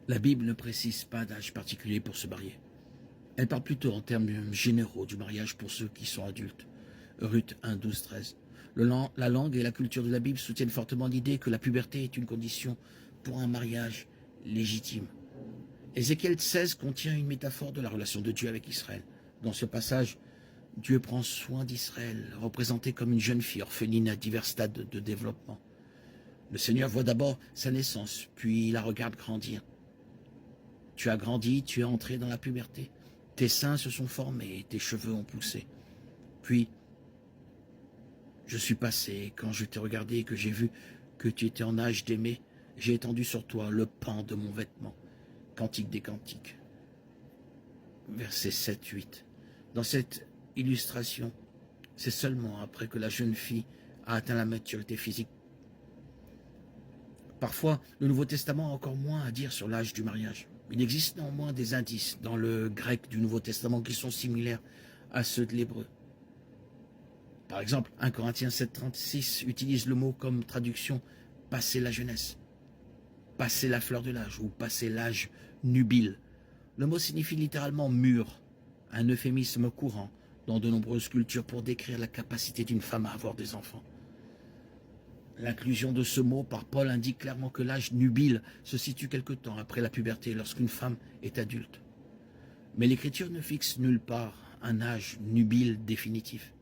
La Bible ne précise pas d'âge particulier pour se marier. Elle parle plutôt en termes généraux du mariage pour ceux qui sont adultes. Ruth 1, 12, 13. La langue et la culture de la Bible soutiennent fortement l'idée que la puberté est une condition pour un mariage légitime. Ézéchiel 16 contient une métaphore de la relation de Dieu avec Israël. Dans ce passage, Dieu prend soin d'Israël, représenté comme une jeune fille orpheline à divers stades de développement. Le Seigneur voit d'abord sa naissance, puis il la regarde grandir. Tu as grandi, tu es entré dans la puberté. Tes seins se sont formés, tes cheveux ont poussé. Puis, je suis passé, quand je t'ai regardé et que j'ai vu que tu étais en âge d'aimer, j'ai étendu sur toi le pan de mon vêtement. Cantique des Cantiques. Versets 7-8. Dans cette illustration, c'est seulement après que la jeune fille a atteint la maturité physique. Parfois, le Nouveau Testament a encore moins à dire sur l'âge du mariage. Il existe néanmoins des indices dans le grec du Nouveau Testament qui sont similaires à ceux de l'hébreu. Par exemple, 1 Corinthiens 7,36 utilise le mot comme traduction « passer la jeunesse »,« passer la fleur de l'âge » ou « passer l'âge nubile ». Le mot signifie littéralement « mûr », un euphémisme courant dans de nombreuses cultures pour décrire la capacité d'une femme à avoir des enfants. L'inclusion de ce mot par Paul indique clairement que l'âge nubile se situe quelque temps après la puberté lorsqu'une femme est adulte. Mais l'Écriture ne fixe nulle part un âge nubile définitif.